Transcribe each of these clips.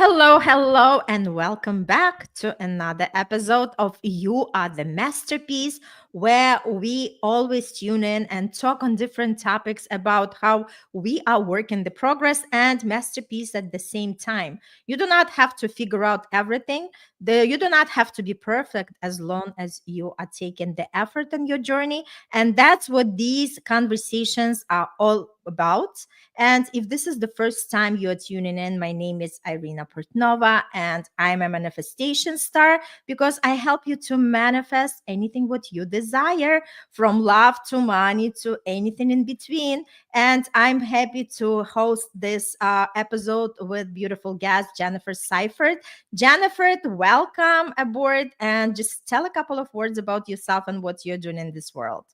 Hello, and welcome back to another episode of You Are the Masterpiece, where we always tune in and talk on different topics about how we are working the progress and masterpiece at the same time. You do not have to figure out everything. You do not have to be perfect as long as you are taking the effort in your journey. And that's what these conversations are all about. And if this is the first time you're tuning in, my name is Irina Portnova, and I'm a manifestation star because I help you to manifest anything what you desire, from love to money to anything in between. And I'm happy to host this episode with beautiful guest Jennifer Sifert. Jennifer, welcome aboard, and just tell a couple of words about yourself and what you're doing in this world.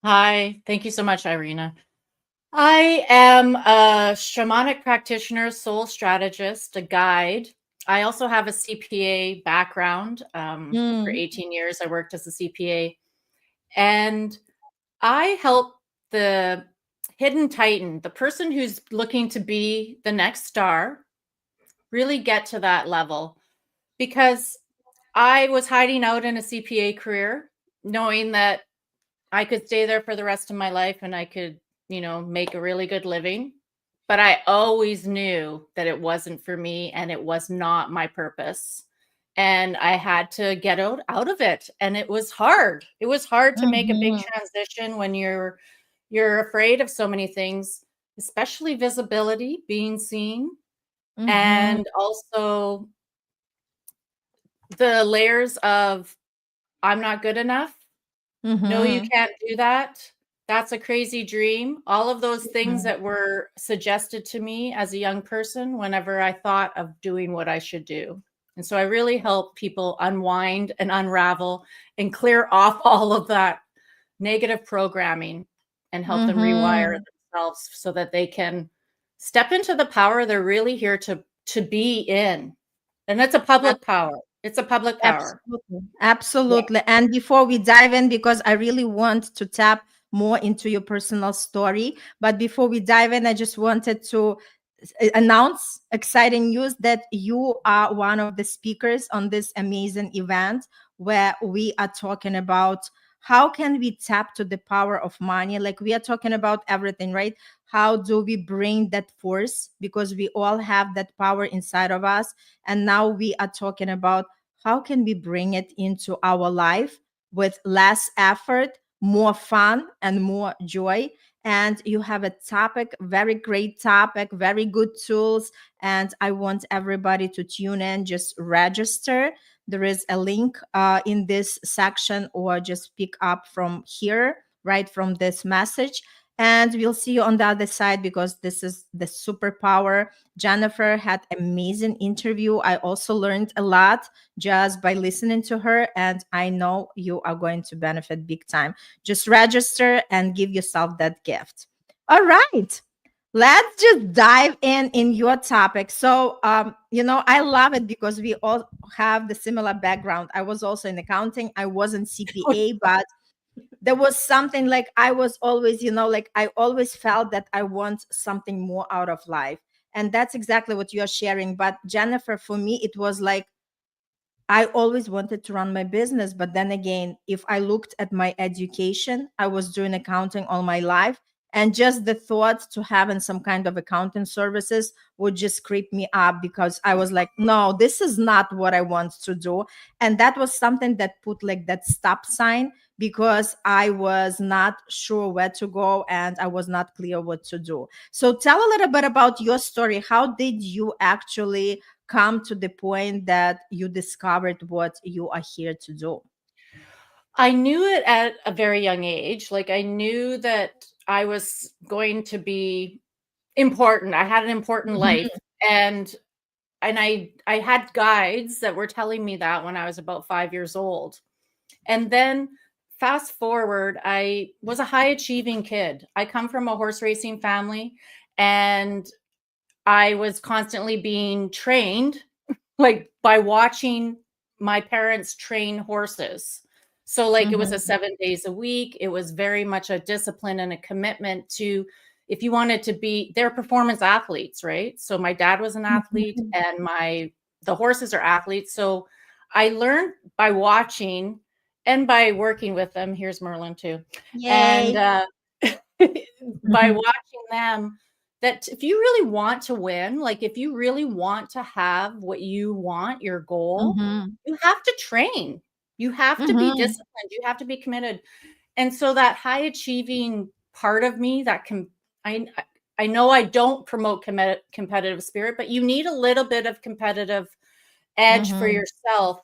Hi, thank you so much, Irina. I am a shamanic practitioner, soul strategist, a guide. I also have a CPA background. For Mm, 18 years, I worked as a CPA. And I help the hidden titan, the person who's looking to be the next star, really get to that level. Because I was hiding out in a CPA career, knowing that I could stay there for the rest of my life and I could, make a really good living. But I always knew that it wasn't for me and it was not my purpose. And I had to get out of it. And it was hard. It was hard to make a big mhm, transition when you're afraid of so many things, especially visibility, being seen, mhm, and also the layers of I'm not good enough. No, you mhm. can't do that. That's a crazy dream. All of those things Mhm. that were suggested to me as a young person whenever I thought of doing what I should do. And so I really help people unwind and unravel and clear off all of that negative programming and help them rewire Mhm. themselves so that they can step into the power they're really here to be in. And it's a Ab- public power. It's a public power. Absolutely. Yeah. Absolutely. And before we dive in, because I really want to tap more into your personal story, but before we dive in, I just wanted to announce exciting news that you are one of the speakers on this amazing event where we are talking about how can we tap to the power of money. Like, we are talking about everything, right? How do we bring that force, because we all have that power inside of us. And now we are talking about how can we bring it into our life with less effort, more fun, and more joy. And you have a topic, very great topic, very good tools. And I want everybody to tune in, just register. There is a link in this section, or just pick up from here, right from this message. And we'll see you on the other side, because this is the superpower. Jennifer had amazing interview. I also learned a lot just by listening to her, and I know you are going to benefit big time. Just register and give yourself that gift. All right. Let's just dive in your topic. So, I love it because we all have the similar background. I was also in accounting. I wasn't CPA, but there was something like I was always, like I always felt that I want something more out of life. And that's exactly what you're sharing. But Jennifer, for me, it was like I always wanted to run my business. But then again, if I looked at my education, I was doing accounting all my life. And just the thought to having some kind of accounting services would just creep me up, because I was like, no, this is not what I want to do. And that was something that put like that stop sign, because I was not sure where to go and I was not clear what to do. So tell a little bit about your story. How did you actually come to the point that you discovered what you are here to do? I knew it at a very young age. Like I knew that I was going to be important. I had an important life. Mhm. And and I had guides that were telling me that when I was about 5 years old. And then fast forward, I was a high achieving kid. I come from a horse racing family and I was constantly being trained like by watching my parents train horses. So like it was a Mhm. 7 days a week. It was very much a discipline and a commitment to if you wanted to be, they're performance athletes, right? So my dad was an athlete, Mhm. and the horses are athletes. So I learned by watching and by working with them. Here's Merlin too. And Yay. by Mhm. watching them, that if you really want to win, like if you really want to have what you want, your goal, Mhm. you have to train. You have to be Mhm. disciplined. You have to be committed. And so that high achieving part of me that can, I, I know I don't promote competitive spirit, but you need a little bit of competitive edge for Mhm. yourself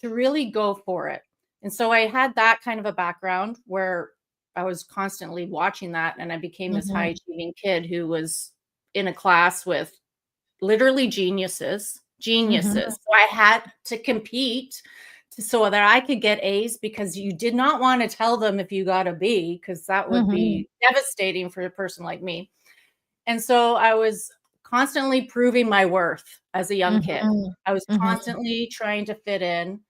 to really go for it. And so I had that kind of a background where I was constantly watching that, and I became this high Mhm. achieving kid who was in a class with literally geniuses. Mhm. So I had to compete so that I could get A's, because you did not want to tell them if you got a B, because that would Mhm. be devastating for a person like me. And so I was constantly proving my worth as a young kid. Mhm. I was Mhm. constantly trying to fit in.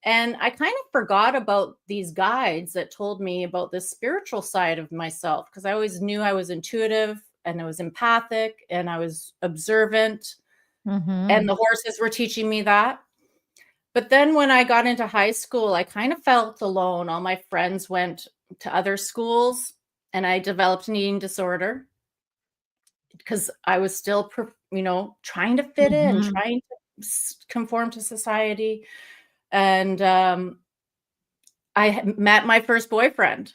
And I kind of forgot about these guides that told me about this spiritual side of myself, because I always knew I was intuitive and I was empathic and I was observant, and Mhm. the horses were teaching me that. But then when I got into high school, I kind of felt alone. All my friends went to other schools, and I developed an eating disorder because I was still, trying to fit in, Mhm. trying to conform to society. And I met my first boyfriend,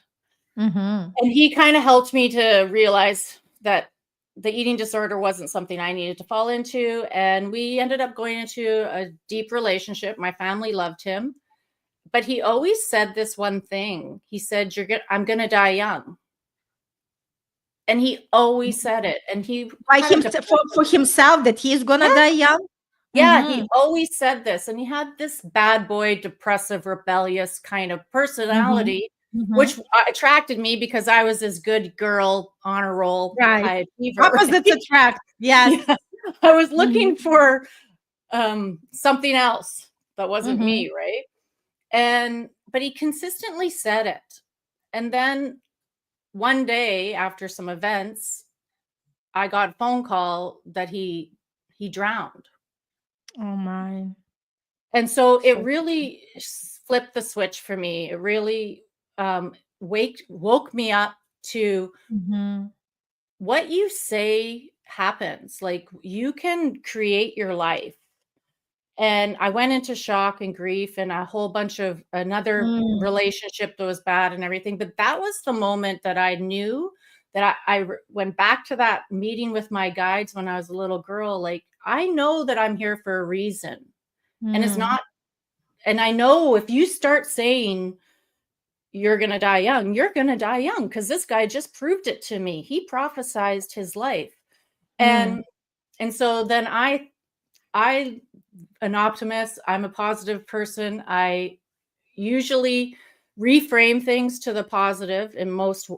Mhm. and he kind of helped me to realize that the eating disorder wasn't something I needed to fall into. And we ended up going into a deep relationship. My family loved him, but he always said this one thing. He said, I'm going to die young. And he always said it. And he By kind of himself, for himself, that he's gonna die young. Yeah, he Mhm. always said this, and he had this bad boy, depressive, rebellious kind of Mhm. personality, which Mhm. attracted me because I was this good girl, honor roll, Right. high achiever, Opposites right? attract. Yes. Yeah, I was looking Mhm. for something else that wasn't Mhm. me, right? But he consistently said it, and then one day after some events, I got a phone call that he drowned. Oh my. And so it So. really flipped the switch for me. It really woke me up to Mhm. what you say happens. Like, you can create your life. And I went into shock and grief and a whole bunch of another Mm. relationship that was bad and everything. But that was the moment that I knew that went back to that meeting with my guides when I was a little girl. Like, I know that I'm here for a reason. And it's Mm. not, and I know if you start saying you're going to die young, you're going to die young, because this guy just proved it to me. He prophesized his life. Mm. And so then I an optimist, I'm a positive person. I usually reframe things to the positive in most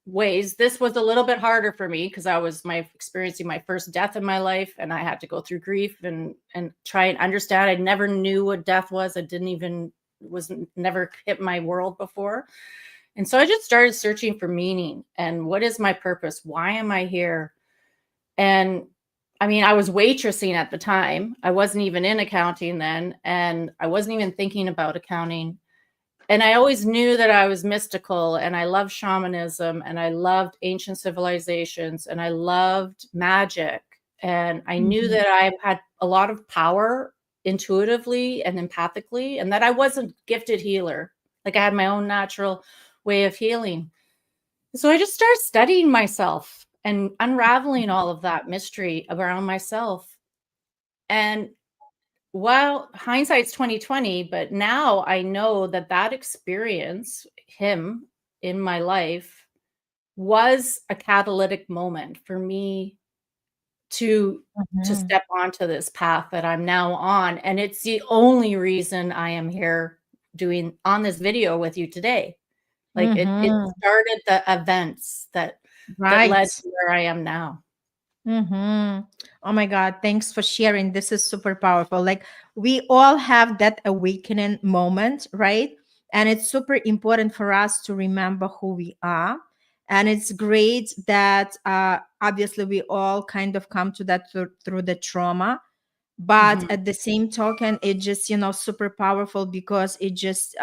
ways. This was a little bit harder for me because I was experiencing my first death in my life, and I had to go through grief and try and understand. I never knew what death was. I didn't even was never hit my world before. And so I just started searching for meaning and what is my purpose? Why am I here? And I mean, I was waitressing at the time. I wasn't even in accounting then, and I wasn't even thinking about accounting. And I always knew that I was mystical, and I loved shamanism, and I loved ancient civilizations, and I loved magic. And I knew Mhm. that I had a lot of power intuitively and empathically, and that I wasn't gifted healer. Like, I had my own natural way of healing. So I just started studying myself and unraveling all of that mystery around myself. And while hindsight's 2020, but now I know that that experience, him in my life, was a catalytic moment for me to Mhm. step onto this path that I'm now on. And it's the only reason I am here doing on this video with you today. Like, it Mhm. started the events that led Right. to where I am now. Mhm. Oh my God, thanks for sharing. This is super powerful. Like, we all have that awakening moment, right? And it's super important for us to remember who we are And it's great that obviously we all kind of come to that through the trauma, but Mhm. at the same token it just, super powerful because it just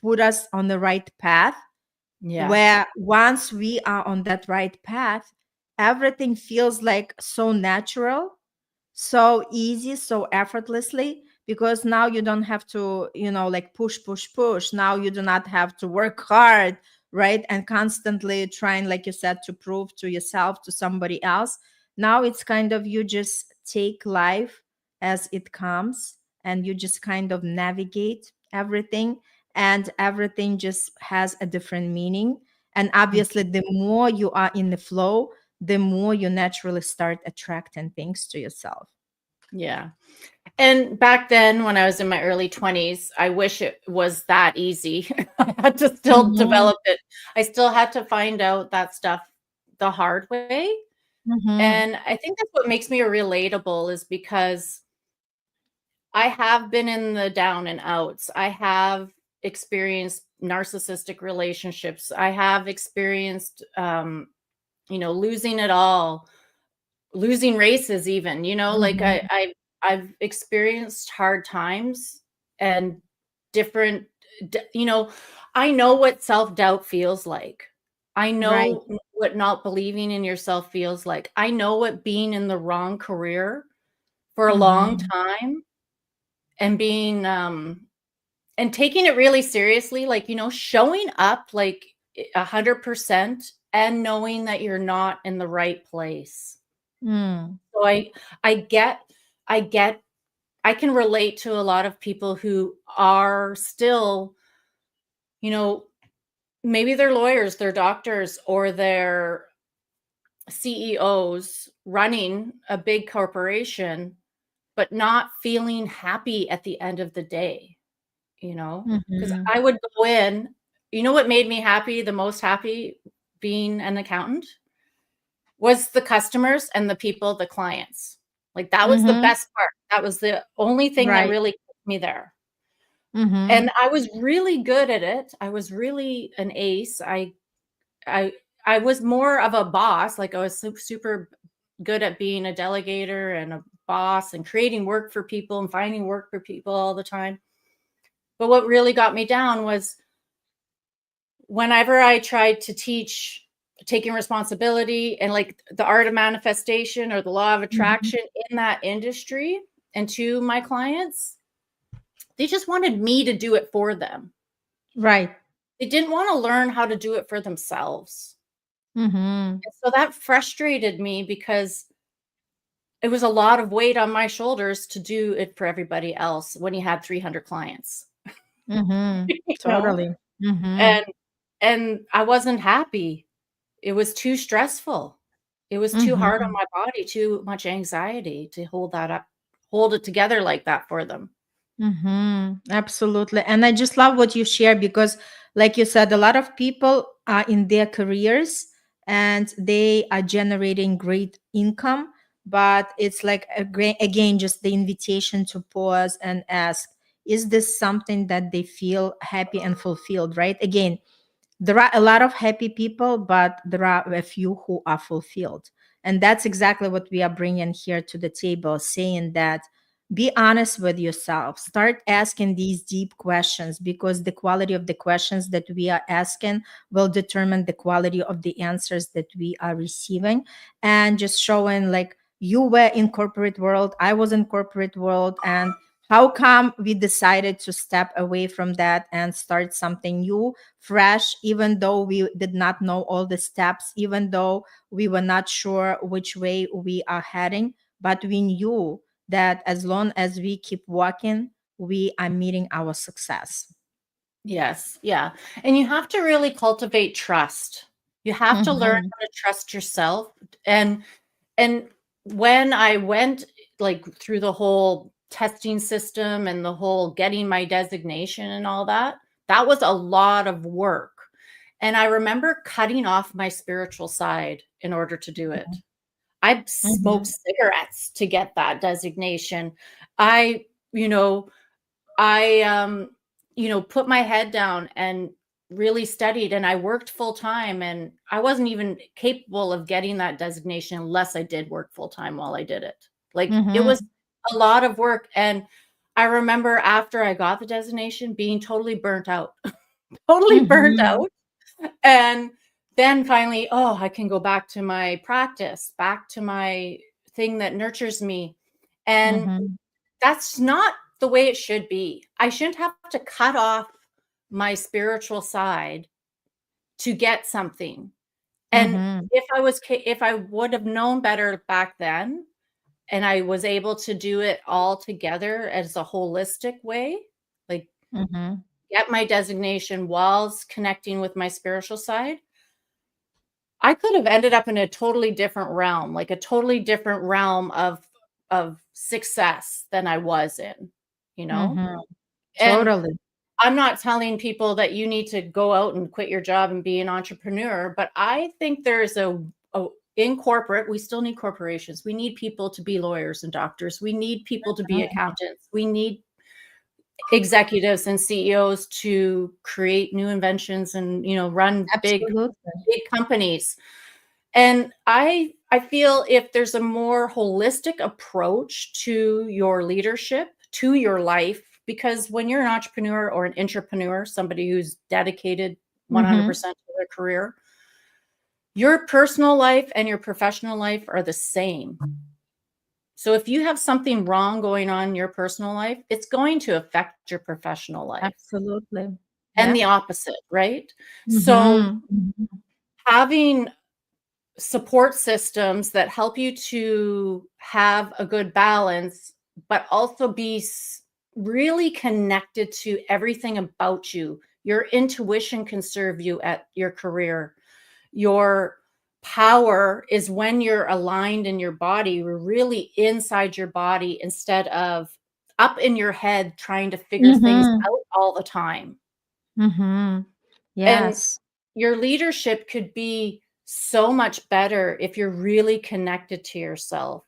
put us on the right path, Yeah. where once we are on that right path, everything feels like so natural, so easy, so effortlessly, because now you don't have to, like push, push, push. Now you do not have to work hard, right? And constantly trying, like you said, to prove to yourself, to somebody else. Now it's kind of, you just take life as it comes, and you just kind of navigate everything, and everything just has a different meaning. And obviously, Mhm. the more you are in the flow, the more you naturally start attracting things to yourself. Yeah. And back then, when I was in my early 20s, I wish it was that easy. I had to still Mhm, develop it. I still had to find out that stuff the hard way. mhm, And I think that's what makes me relatable is because I have been in the down and outs. I have experienced narcissistic relationships. I have experienced, losing it all, losing races even, like mhm, I've experienced hard times and different d I know what self-doubt feels like. I right. know what not believing in yourself feels like. I know what being in the wrong career for a long Mhm, time and being, and taking it really seriously, like, showing up like 100% and knowing that you're not in the right place. mm, So I get I can relate to a lot of people who are still, you know, maybe they're lawyers, they're doctors, or they're CEOs running a big corporation, but not feeling happy at the end of the day, because mhm, I would go in, what made me happy, the most happy being an accountant was the customers and the people, the clients. Like, that was the mhm, best part. That was the only thing that right. really kept me there. Mhm, And I was really good at it. I was really an ace. I I was more of a boss, like, I was super good at being a delegator and a boss and creating work for people and finding work for people all the time. But what really got me down was whenever I tried to teach taking responsibility and like the art of manifestation or the law of mhm, attraction in that industry and to my clients, they just wanted me to do it for them. right. They didn't want to learn how to do it for themselves. Mhm, And so that frustrated me because it was a lot of weight on my shoulders to do it for everybody else when you had 300 clients, mhm, you know? totally. Mhm, And I wasn't happy. It was too stressful. It was too hard on mhm. my body, too much anxiety to hold it together like that for them. Absolutely. And I just love what you share because, like you said, a lot of people are in their careers and they are generating great income. But it's like, again, just the invitation to pause and ask, is this something that they feel happy and fulfilled, right? Again, there are a lot of happy people, but there are a few who are fulfilled. And that's exactly what we are bringing here to the table, saying that be honest with yourself. Start asking these deep questions, because the quality of the questions that we are asking will determine the quality of the answers that we are receiving. And just showing, like, you were in corporate world, I was in corporate world, and how come we decided to step away from that and start something new, fresh, even though we did not know all the steps, even though we were not sure which way we are heading, but we knew that as long as we keep walking, we are meeting our success. Yes, yeah, and you have to really cultivate trust. You have to learn Mhm, how to trust yourself, and and when I went, like, through the whole testing system and the whole getting my designation and all that, that was a lot of work, and I remember cutting off my spiritual side in order to do it. I smoked mhm, cigarettes to get that designation. I, you know, I, put my head down and really studied and I worked full time, and I wasn't even capable of getting that designation unless I did work full time while I did it. Like it was Mhm. a lot of work. And I remember after I got the designation being totally burnt out, totally burnt Mhm. out. And then finally, oh, I can go back to my practice, back to my thing that nurtures me. And Mhm. that's not the way it should be. I shouldn't have to cut off my spiritual side to get something. And Mhm. if I would have known better back then, and I was able to do it all together as a holistic way, like Mhm. get my designation whilst connecting with my spiritual side, I could have ended up in a totally different realm, like a totally different realm of success than I was in, you know? Mhm. And Totally. I'm not telling people that you need to go out and quit your job and be an entrepreneur, but I think there's a in corporate, we still need corporations. We need people to be lawyers and doctors. We need people to be Mhm. accountants. We need executives and CEOs to create new inventions and, run Absolutely. big companies. And I feel if there's a more holistic approach to your leadership, to your life, because when you're an entrepreneur or an intrapreneur, somebody who's dedicated Mhm. 100% to their career, your personal life and your professional life are the same. So if you have something wrong going on in your personal life, it's going to affect your professional life Absolutely. and Yeah. the opposite, right? So Mhm. Mhm. having support systems that help you to have a good balance, but also be really connected to everything about you. Your intuition can serve you at your career. Your power is when you're aligned in your body, you're really inside your body instead of up in your head trying to figure things Mhm. out all the time. Mhm. And Yes. your leadership could be so much better if you're really connected to yourself.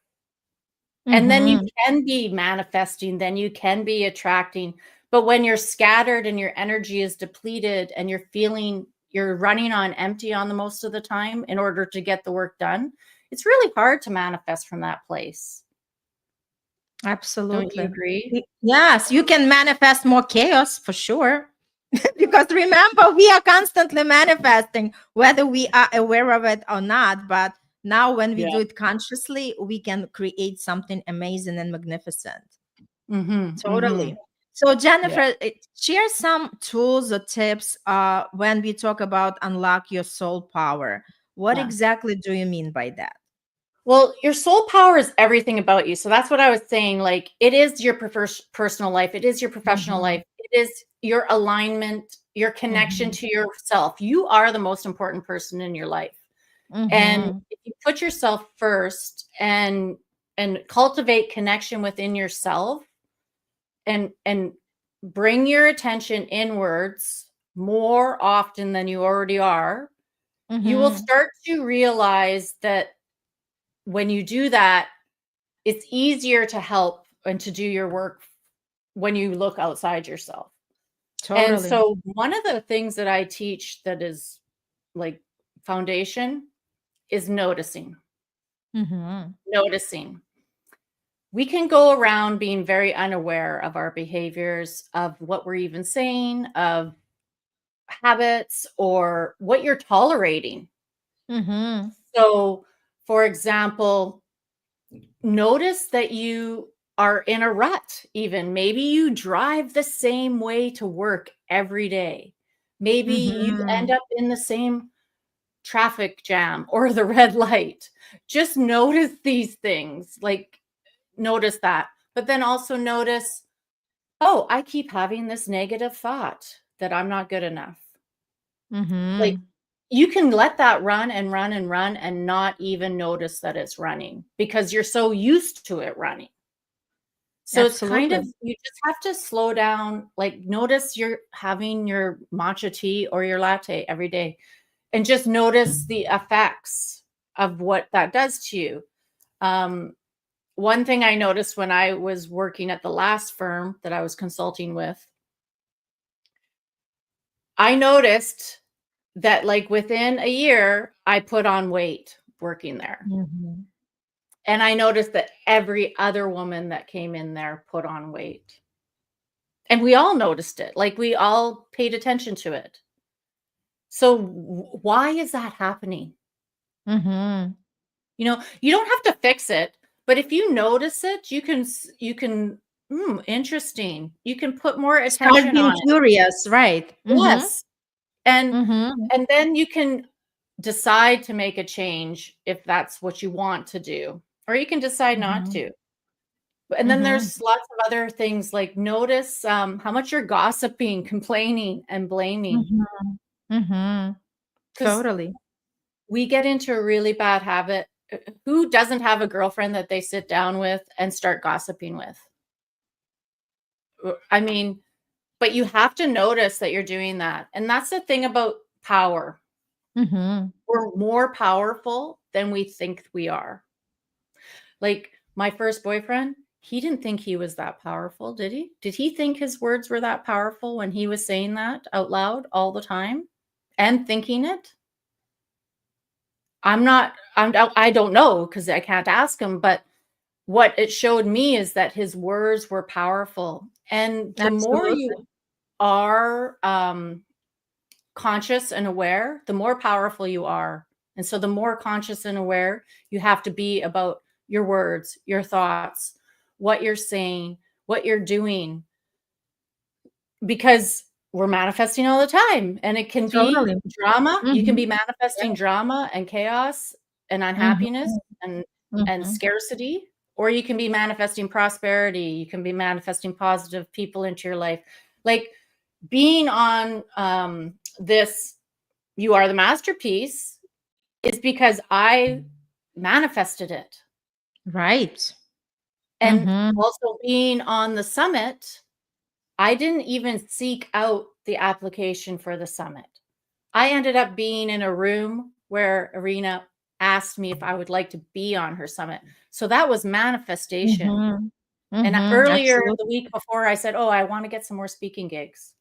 And then you Mhm. can be manifesting, then you can be attracting. But when you're scattered and your energy is depleted and you're running on empty on the most of the time in order to get the work done, it's really hard to manifest from that place. Don't you Absolutely. agree? Yes, you can manifest more chaos for sure. Because remember, we are constantly manifesting, whether we are aware of it or not. But now, when we Yeah. do it consciously, we can create something amazing and magnificent. Mhm. Totally. Mhm. So, Yeah. Jennifer, share some tools or tips when we talk about unlock your soul power. What Yeah. exactly do you mean by that? Well, your soul power is everything about you. So that's what I was saying. Like, it is your personal life, it is your professional Mm-hmm. life, it is your alignment, your connection Mm-hmm. to yourself. You are the most important person in your life. And Mm-hmm. if you put yourself first and cultivate connection within yourself and bring your attention inwards more often than you already are, you will Mm-hmm. start to realize that when you do that, it's easier to help and to do your work when you look outside yourself. And Totally. so one of the things that I teach that is like foundation is noticing. Mm-hmm. Noticing. We can go around being very unaware of our behaviors, of what we're even saying, of habits, or what you're tolerating. Mm-hmm. So, for example, notice that you are in a rut, even. Maybe you drive the same way to work every day. Maybe you end Mm-hmm. up in the same traffic jam or the red light. Just notice these things. Like, notice that. But then also notice, oh, I keep having this negative thought that I'm not good enough. Like, Mm-hmm. you can let that run and run and run and not even notice that it's running because you're so used to it running. So it's kind Absolutely. of, you just have to slow down, like notice you're having your matcha tea or your latte every day and just notice the effects of what that does to you. Um, One thing I noticed when I was working at the last firm that I was consulting with, I noticed that like within a year, I put on weight working there. Mhm. And I noticed that every other woman that came in there put on weight. And we all noticed it. Like we all paid attention to it. So why is that happening? Mhm. You don't have to fix it, but if you notice it, you can interesting. You can put more Start attention being on it. curious, right? Mhm. Yes. And Mhm. and then you can decide to make a change if that's what you want to do, or you can decide not Mhm. to. And then Mhm. there's lots of other things like notice how much you're gossiping, complaining, and blaming. Mhm. Mhm. Because Totally. we get into a really bad habit. Who doesn't have a girlfriend that they sit down with and start gossiping with? I mean, but you have to notice that you're doing that. And that's the thing about power. Mhm. We're more powerful than we think we are. Like my first boyfriend, he didn't think he was that powerful, did he? Did he think his words were that powerful when he was saying that out loud all the time and thinking it? I don't know because I can't ask him, but what it showed me is that his words were powerful. And the more Absolutely. you are conscious and aware, the more powerful you are. And so the more conscious and aware you have to be about your words, your thoughts, what you're saying, what you're doing, because we're manifesting all the time. And it can be Totally. drama. You can Mhm. be manifesting drama and chaos and Mhm. unhappiness and Mhm. scarcity, or you can be manifesting prosperity. You can be manifesting positive people into your life. Like being on this you are the masterpiece is because I manifested it. Right. And Mhm. also being on the summit, I didn't even seek out the application for the summit. I ended up being in a room where Irina asked me if I would like to be on her summit. So that was manifestation. Mhm. And Mhm. earlier the Absolutely. week before, I said, "Oh, I want to get some more speaking gigs."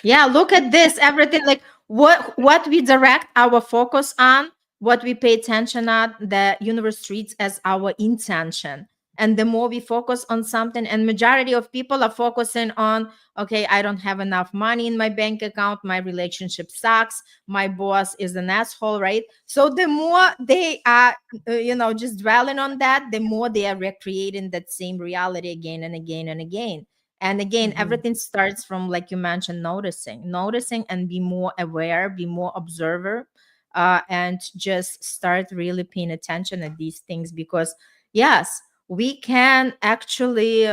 Yeah, look at this. Everything like what we direct our focus on, what we pay attention on, the universe treats as our intention. And the more we focus on something, and majority of people are focusing on, okay, I don't have enough money in my bank account, my relationship sucks, my boss is an asshole, right? So the more they are, just dwelling on that, the more they are recreating that same reality again and again and again. And again, Mhm. everything starts from, like you mentioned, noticing and be more aware, be more observer, and just start really paying attention at these things. Because yes, we can actually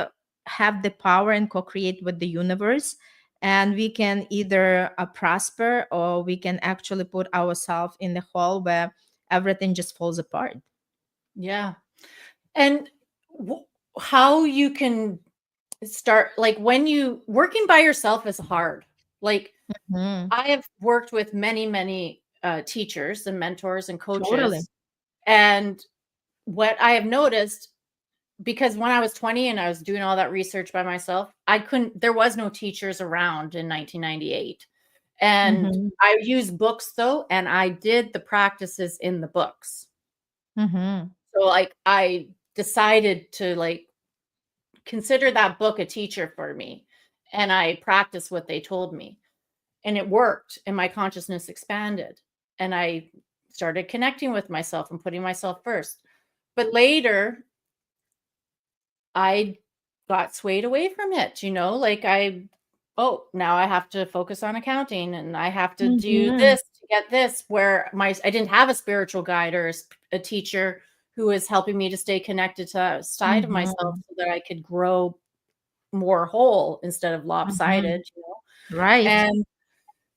have the power and co-create with the universe, and we can either prosper, or we can actually put ourselves in the hole where everything just falls apart. Yeah. And how you can start like when you working by yourself is hard. Like Mhm. I have worked with many teachers and mentors and Totally. coaches, and what I have noticed, because when I was 20 and I was doing all that research by myself, I couldn't there was no teachers around in 1998. And Mhm. I used books though, and I did the practices in the books. Mhm. So like I decided to like consider that book a teacher for me, and I practiced what they told me. And it worked, and my consciousness expanded, and I started connecting with myself and putting myself first. But later I got swayed away from it, like oh, now I have to focus on accounting, and I have to do Mhm. this to get this, where I didn't have a spiritual guide or a teacher who was helping me to stay connected to that side of myself Mhm. so that I could grow more whole instead of Mhm. lopsided. Right. And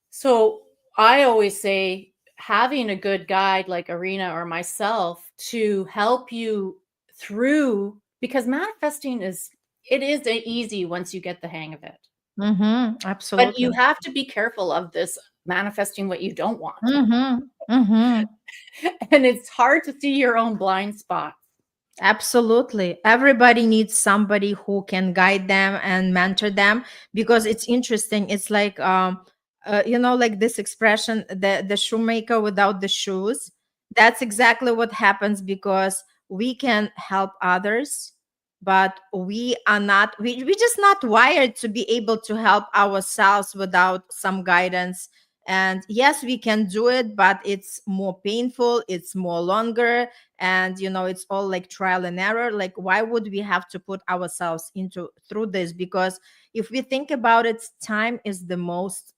so I always say having a good guide like Irina or myself to help you through, because manifesting it is easy once you get the hang of it. Mhm. But you Absolutely. have to be careful of this manifesting what you don't want. Mhm. Mhm. And it's hard to see your own blind spots. Absolutely. Everybody needs somebody who can guide them and mentor them, because it's interesting. It's like like this expression, the shoemaker without the shoes. That's exactly what happens, because we can help others, but we just not wired to be able to help ourselves without some guidance. And yes, we can do it, but it's more painful, it's more longer, and it's all like trial and error. Like, why would we have to put ourselves into through this? Because if we think about it, time is the most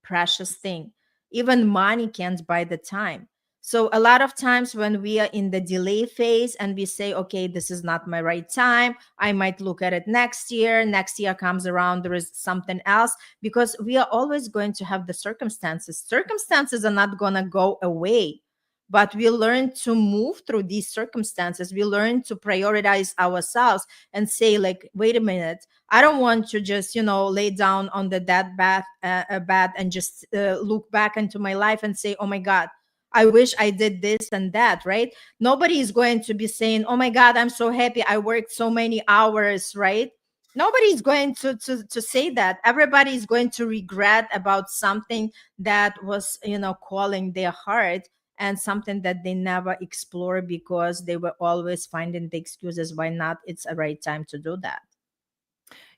precious thing. Even money can't buy the time. So a lot of times when we are in the delay phase and we say, okay, this is not my right time, I might look at it next year. Next year comes around, there is something else, because we are always going to have the circumstances. Circumstances are not going to go away, but we learn to move through these circumstances. We learn to prioritize ourselves and say, like, wait a minute, I don't want to just, lay down on the dead bed and just look back into my life and say, oh my God, I wish I did this and that, right? Nobody is going to be saying, oh my God, I'm so happy I worked so many hours, right? Nobody's going to say that. Everybody is going to regret about something that was, calling their heart, and something that they never explore because they were always finding the excuses why not it's a right time to do that.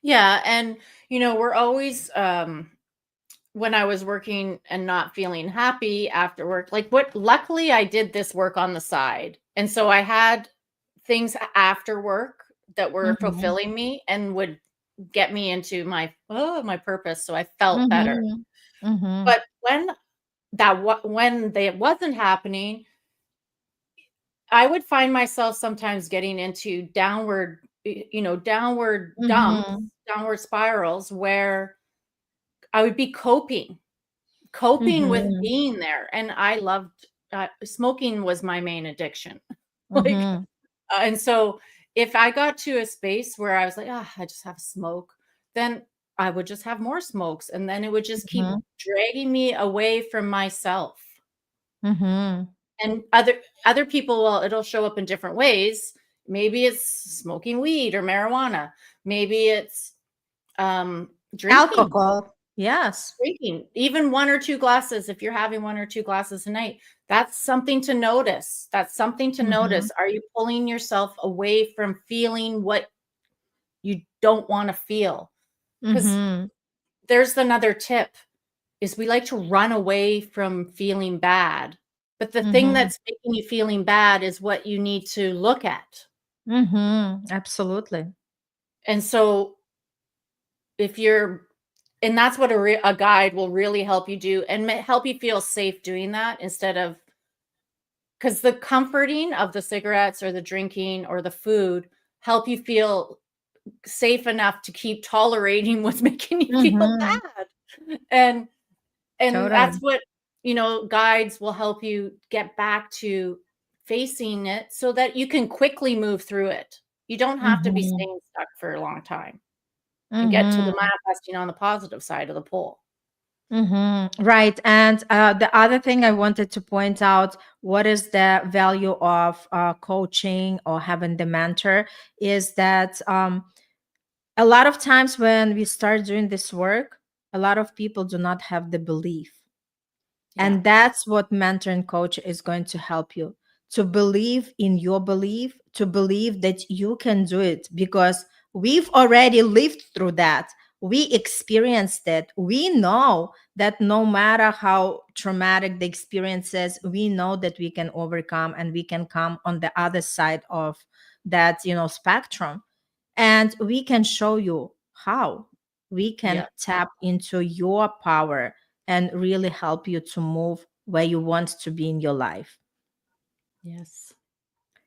Yeah, and we're always when I was working and not feeling happy after work, like what luckily I did this work on the side. And so I had things after work that were Mhm. fulfilling me and would get me into my purpose, so I felt better. Mhm. Mhm. But when they wasn't happening, I would find myself sometimes getting into downward dumps, Mhm. downward spirals where I would be coping with Mhm. being there. And I loved smoking was my main addiction. Like, Mhm. and so if I got to a space where I was like, I just have a smoke, then I would just have more smokes. And then it would just keep Mhm. dragging me away from myself. Mhm. And other people, well, it'll show up in different ways. Maybe it's smoking weed or marijuana. Maybe it's drinking. Alcohol. Yes. Drinking, even 1 or 2 glasses, if you're having 1 or 2 glasses a night, that's something to notice. That's something to Mhm. notice. Are you pulling yourself away from feeling what you don't wanna feel? 'Cause Mhm. there's another tip, is we like to run away from feeling bad, but the thing Mhm. that's making you feeling bad is what you need to look at. Mhm. Absolutely. And so if you're and that's what a guide will really help you do and help you feel safe doing that instead of because the comforting of the cigarettes or the drinking or the food help you feel safe enough to keep tolerating what's making you feel Mhm. bad. And that's Totally. what, guides will help you get back to facing it so that you can quickly move through it. You don't have to be Mhm. staying stuck for a long time and get to the Mhm. manifesting on the positive side of the pole. Right. And the other thing I wanted to point out, what is the value of coaching or having the mentor, is that a lot of times when we start doing this work, a lot of people do not have the belief. Yeah. And that's what mentor and coach is going to help you to believe in your belief, to believe that you can do it, because we've already lived through that. We experienced it. We know that no matter how traumatic the experience is, we know that we can overcome and we can come on the other side of that, spectrum. And we can show you how we can Yeah. tap into your power and really help you to move where you want to be in your life. Yes.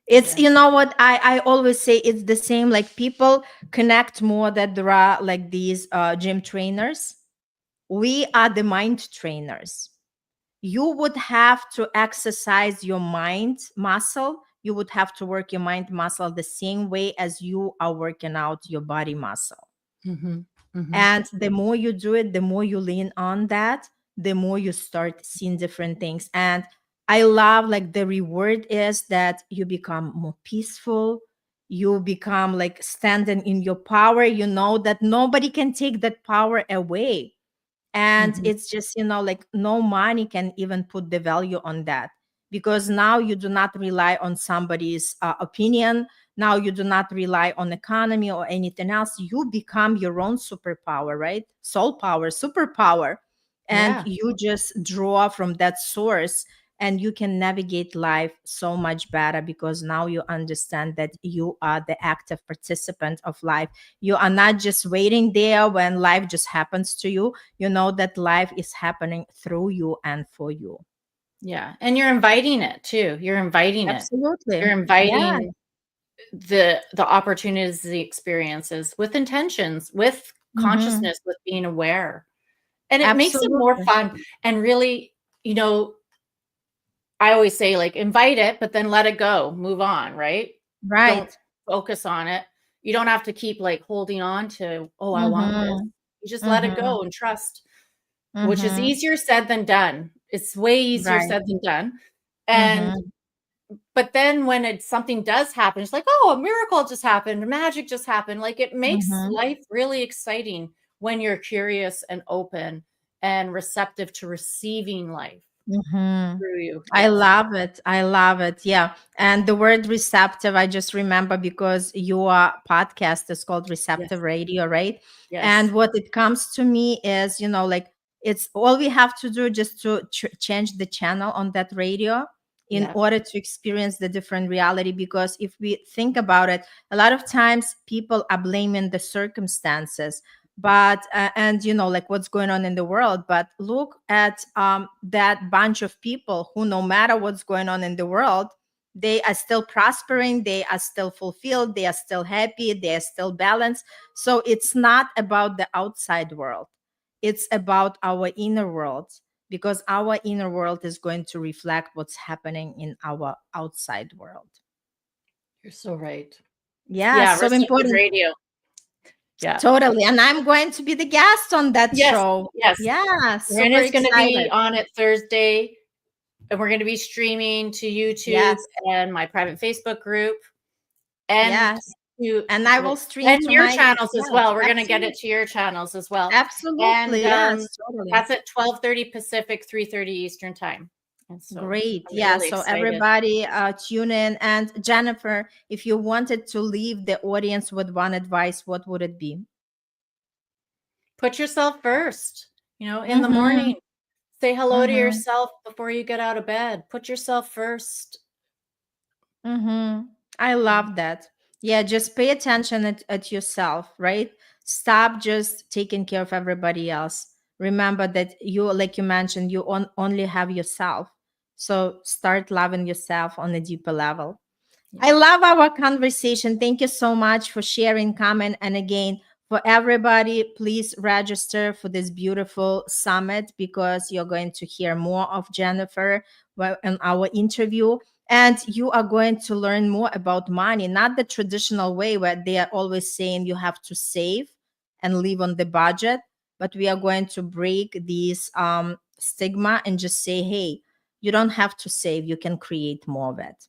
It's, Yes. what I always say, it's the same, like people connect more that there are like these gym trainers. We are the mind trainers. You would have to exercise your mind muscle. You would have to work your mind muscle the same way as you are working out your body muscle. Mhm. Mhm. And the more you do it, the more you lean on that, the more you start seeing different things. And I love, like, the reward is that you become more peaceful. You become like standing in your power. You know that nobody can take that power away. And Mhm. it's just, like no money can even put the value on that, because now you do not rely on somebody's opinion. Now you do not rely on economy or anything else. You become your own superpower, right? Soul power, superpower. And Yeah. you just draw from that source, and you can navigate life so much better, because now you understand that you are the active participant of life. You are not just waiting there when life just happens to you. You know that life is happening through you and for you. Yeah. And you're inviting it too. You're inviting it. You're Absolutely. Yeah. inviting the opportunities, the experiences with intentions, with Mm-hmm. consciousness, with being aware. And it makes it more Absolutely. fun. And really, you know, I always say, like, invite it, but then let it go, move on, right? Don't Right. focus on it. You don't have to keep like holding on to, oh, I want this. Mm-hmm. You just let it Mm-hmm. go and trust, which is Mm-hmm. easier said than done. It's way easier Right. said than done. And Mm-hmm. but then when something does happen, it's like, oh, a miracle just happened, magic just happened. Like, it makes Mm-hmm. life really exciting when you're curious and open and receptive to receiving life Mm-hmm. through you. I Yes. love it. I love it. Yeah. And the word receptive, I just remember because your podcast is called Receptive Yes. Radio, right? And Yes. what it comes to me is, like it's all we have to do just to change the channel on that radio in Yeah. order to experience the different reality. Because if we think about it, a lot of times people are blaming the circumstances, but and like what's going on in the world. But look at that bunch of people who, no matter what's going on in the world, they are still prospering, they are still fulfilled, they are still happy, they are still balanced. So it's not about the outside world, it's about our inner world, because our inner world is going to reflect what's happening in our outside world. You're so right. Yeah, Yeah, so receptive important. radio. Yeah. Totally. And I'm going to be the guest on that Yes, show. yes. Yeah, super Rena's gonna be excited. on it Thursday, and we're gonna be streaming to YouTube Yes, and my private Facebook group and yes. to And I will stream and to your my, channels as yes, well. We're gonna get it to absolutely. your channels as well. And, Absolutely. Yes, totally. that's at 12:30 Pacific, 3:30 Eastern Time. And so Great. I'm Yeah. really So excited. everybody tune in. And Jennifer, if you wanted to leave the audience with one advice, what would it be? Put yourself first, in the Mm-hmm. morning. Say hello to Mm-hmm. yourself before you get out of bed. Put yourself first. Mm-hmm. I Yeah. love that. Yeah, just pay attention at yourself, right? Stop just taking care of everybody else. Remember that you, like you mentioned, you only have yourself. So start loving yourself on a deeper level. I Yeah. love our conversation. Thank you so much for sharing, comment. And again, for everybody, please register for this beautiful summit, because you're going to hear more of Jennifer in our interview. And you are going to learn more about money, not the traditional way where they are always saying you have to save and live on the budget. But we are going to break these stigma and just say, hey, you don't have to save, you can create more of it.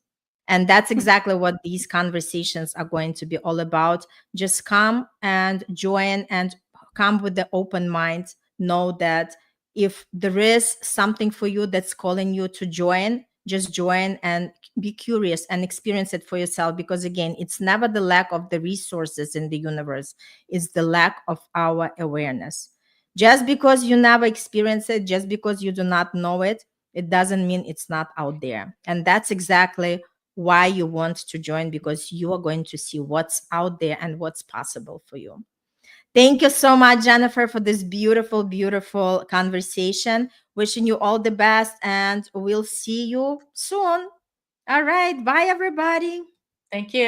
And that's exactly what these conversations are going to be all about. Just come and join, and come with the open mind. Know that if there is something for you that's calling you to join, just join and be curious and experience it for yourself. Because again, it's never the lack of the resources in the universe, it's the lack of our awareness. Just because you never experience it, just because you do not know it, it doesn't mean it's not out there. And that's exactly why you want to join, because you are going to see what's out there and what's possible for you. Thank you so much, Jennifer, for this beautiful, beautiful conversation. Wishing you all the best, and we'll see you soon. All right. Bye, everybody. Thank you.